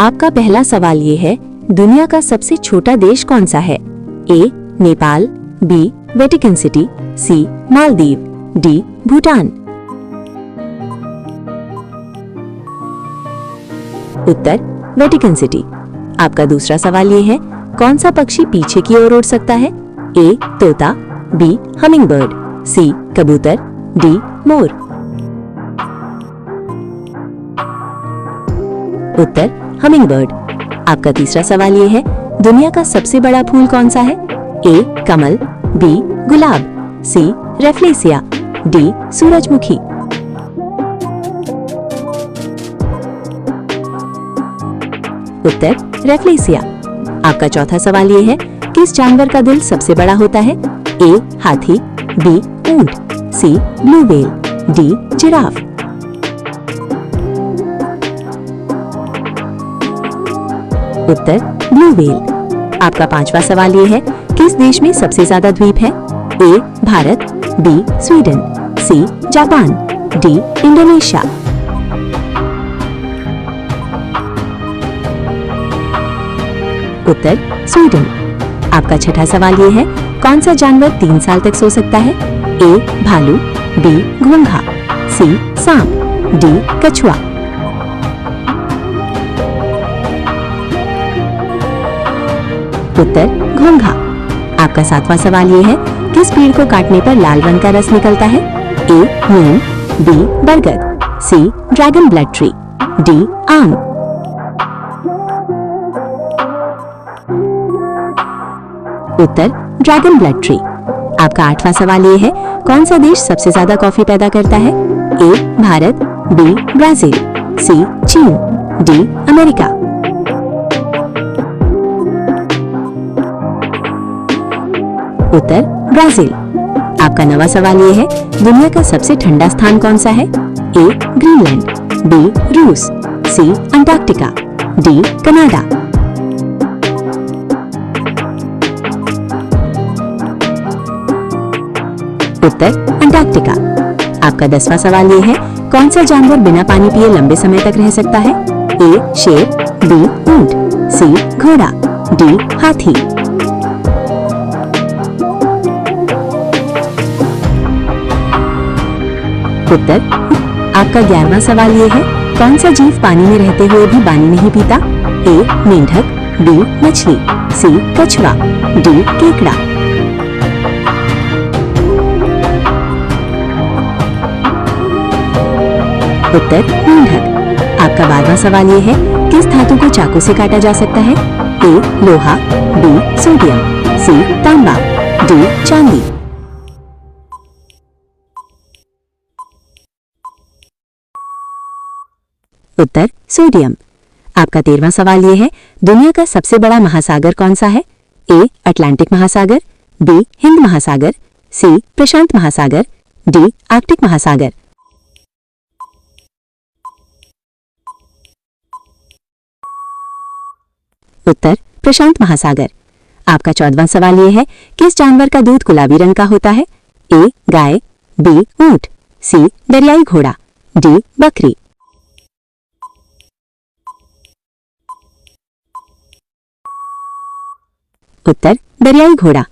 आपका पहला सवाल ये है, दुनिया का सबसे छोटा देश कौन सा है? ए नेपाल, बी वेटिकन सिटी, सी मालदीव, डी भूटान। उत्तर वेटिकन सिटी। आपका दूसरा सवाल ये है, कौन सा पक्षी पीछे की ओर उड़ सकता है? ए तोता, बी हमिंगबर्ड, सी कबूतर, डी मोर। उत्तर हमिंगबर्ड। आपका तीसरा सवाल ये है, दुनिया का सबसे बड़ा फूल कौन सा है? ए कमल, बी गुलाब, सी रेफ्लेसिया, डी सूरजमुखी। उत्तर रेफ्लेसिया। आपका चौथा सवाल ये है, किस जानवर का दिल सबसे बड़ा होता है? ए हाथी, बी ऊंट, सी ब्लू व्हेल, डी जिराफ। उत्तर ब्लू व्हेल। आपका पांचवा सवाल ये है, किस देश में सबसे ज्यादा द्वीप है? A Bharat, B Sweden, C Japan, D Indonesia. उत्तर स्वीडन। आपका छठा सवाल ये है, कौन सा जानवर 3 साल तक सो सकता है? ए भालू, बी घोंघा, सी सांप, डी कछुआ। उत्तर घोंघा। आपका सातवां सवाल ये है, किस पेड़ को काटने पर लाल रंग का रस निकलता है? ए नीम, बी बरगद, sea dragon blood tree, D आम। उत्तर ड्रैगन ब्लड ट्री। आपका आठवां सवाल ये है, कौन सा देश सबसे ज्यादा कॉफी पैदा करता है? ए भारत, बी ब्राजील, सी चीन, डी अमेरिका। उत्तर ब्राजील। आपका नवा सवाल ये है, दुनिया का सबसे ठंडा स्थान कौन सा है? ए ग्रीनलैंड, बी रूस, सी अंटार्कटिका, डी कनाडा। उत्तर अंटार्कटिका। आपका 10वां सवाल ये है, कौन सा जानवर बिना पानी पिए लंबे समय तक रह सकता है? ए शेर, बी ऊंट, सी घोड़ा, डी हाथी। उत्तर। आपका 11वां सवाल ये है, कौन सा जीव पानी में रहते हुए भी पानी नहीं पीता? ए मेंढक, बी मछली, सी कछुआ, डी केकड़ा। उत्तर मेंढक। आपका 12वां सवाल ये है, किस धातु को चाकू से काटा जा सकता है? ए लोहा, बी सोडियम, सी तांबा, डी चांदी। उत्तर सोडियम। आपका 13वां सवाल ये है, दुनिया का सबसे बड़ा महासागर कौन सा है? ए अटलांटिक महासागर, बी हिंद महासागर, सी प्रशांत महासागर, डी आर्कटिक महासागर। उत्तर प्रशांत महासागर। आपका 14वां सवाल ये है, किस जानवर का दूध गुलाबी रंग का होता है? ए गाय, बी ऊंट, सी दरियाई घोड़ा, डी बकरी। उत्तर दरियाई घोड़ा।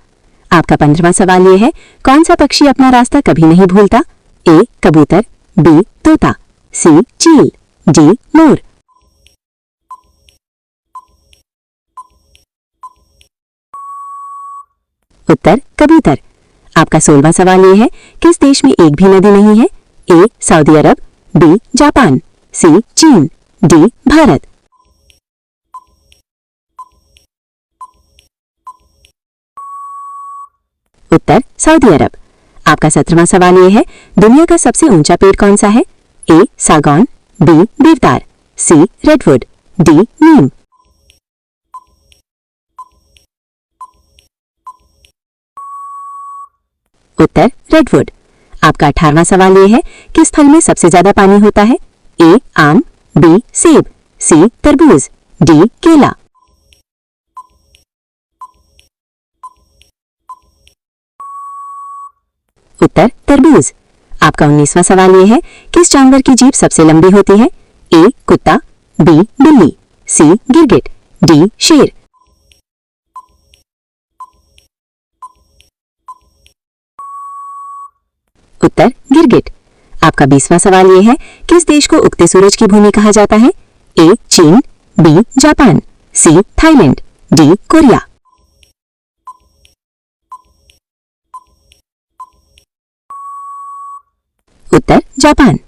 आपका 15वां सवाल ये है, कौन सा पक्षी अपना रास्ता कभी नहीं भूलता? ए कबूतर, बी तोता, सी चील, डी मोर। उत्तर कबूतर। आपका 16वां सवाल ये है, किस देश में एक भी नदी नहीं है? ए सऊदी अरब, बी जापान, सी चीन, डी भारत। उत्तर सऊदी अरब। आपका 17वां सवाल ये है, दुनिया का सबसे ऊंचा पेड़ कौन सा है? ए सागौन, बी देवदार, सी रेडवुड, डी नीम। उत्तर रेडवुड। आपका 18वां सवाल ये है, किस फल में सबसे ज्यादा पानी होता है? ए आम, बी सेब, सी तरबूज, डी केला। उत्तर तरबूज। आपका 19वां सवाल ये है, किस जानवर की जीभ सबसे लंबी होती है? ए कुत्ता, बी बिल्ली, सी गिरगिट, डी शेर। उत्तर गिरगिट। आपका 20वां सवाल ये है, किस देश को उगते सूरज की भूमि कहा जाता है? ए चीन, B Japan, C Thailand, D Korea. उत्तर जापान।